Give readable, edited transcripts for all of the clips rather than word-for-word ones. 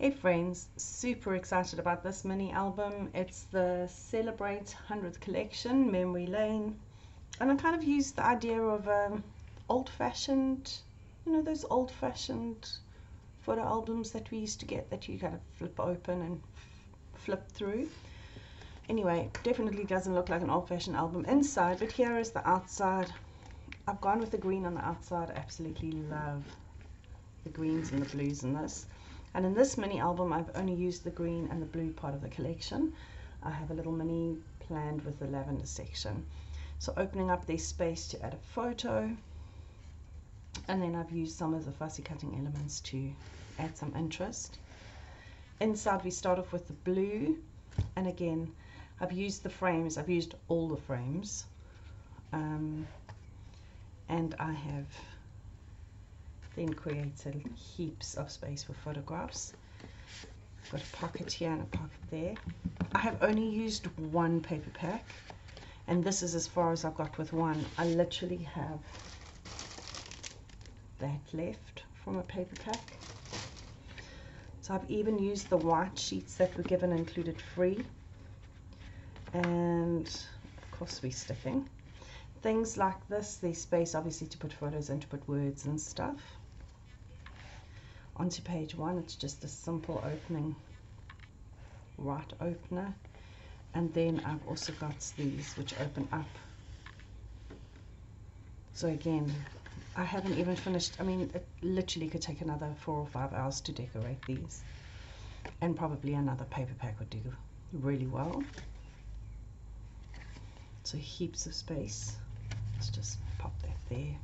Hey friends, super excited about this mini album. It's the Celebrate 100th Collection, Memory Lane. And I kind of used the idea of old-fashioned, those old-fashioned photo albums that we used to get that you kind of flip open and flip through. Anyway, definitely doesn't look like an old-fashioned album inside, but here is the outside. I've gone with the green on the outside. I absolutely love the greens and the blues in this. And in this mini album, I've only used the green and the blue part of the collection. I have a little mini planned with the lavender section. So opening up this space to add a photo. And then I've used some of the fussy cutting elements to add some interest. Inside we start off with the blue. And again, I've used the frames. I've used all the frames. And I have then created heaps of space for photographs. I've got a pocket here and a pocket there. I have only used one paper pack, and this is as far as I've got with one. I literally have that left from a paper pack. So I've even used the white sheets that were given included free, and of course we're sticking. Things like this, there's space obviously to put photos and to put words and stuff. Onto page one, it's just a simple opening, right opener. And then I've also got these which open up. So again, I haven't even finished. I mean, it literally could take another 4 or 5 hours to decorate these. And probably another paper pack would do really well. So heaps of space. Let's just pop that there.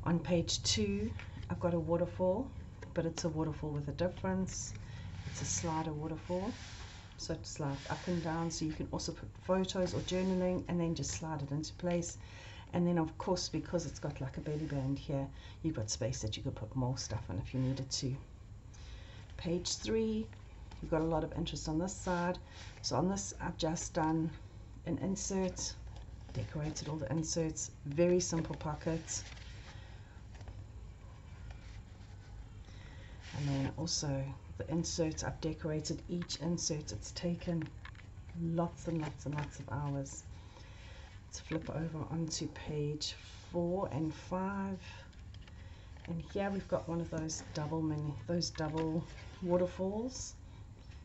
On page 2, I've got a waterfall, but it's a waterfall with a difference. It's a slider waterfall, so it slides up and down, so you can also put photos or journaling and then just slide it into place. And then of course, because it's got like a belly band here, you've got space that you could put more stuff in if you needed to. Page 3, you've got a lot of interest on this side. So on this, I've just done an insert, decorated all the inserts, very simple pockets. And then also the inserts, I've decorated each insert. It's taken lots and lots and lots of hours. Let's flip over onto page 4 and 5. And here we've got one of those double waterfalls.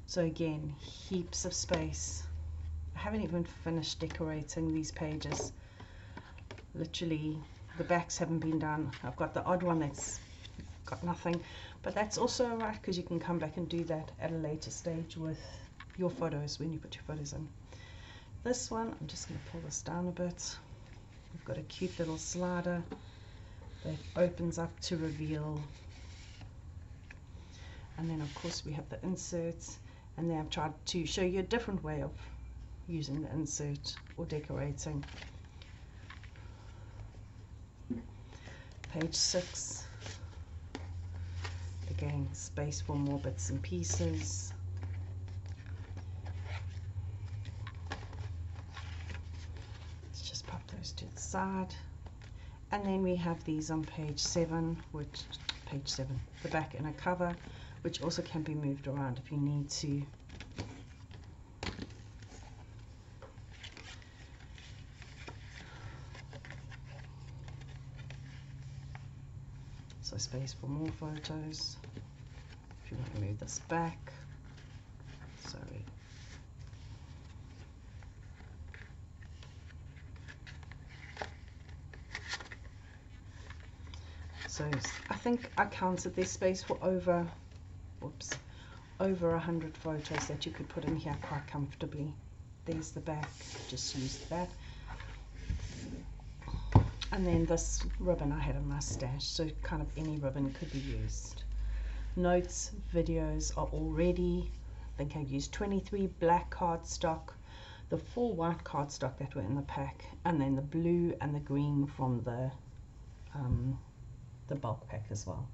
So again, heaps of space. I haven't even finished decorating these pages. Literally, the backs haven't been done. I've got the odd one that's got nothing, but that's also alright because you can come back and do that at a later stage with your photos when you put your photos in. This one, I'm just going to pull this down a bit. We've got a cute little slider that opens up to reveal, and then of course we have the inserts, and then I've tried to show you a different way of using the insert or decorating. Page 6. Again, space for more bits and pieces. Let's just pop those to the side. And then we have these on page 7, the back and a cover, which also can be moved around if you need to. So space for more photos. If you want to move this back, sorry. So I think I counted this space for over 100 photos that you could put in here quite comfortably. There's the back, just used that. And then this ribbon I had in my stash, so kind of any ribbon could be used. Notes, videos are all ready. I think I used 23 black cardstock, the 4 white cardstock that were in the pack, and then the blue and the green from the bulk pack as well.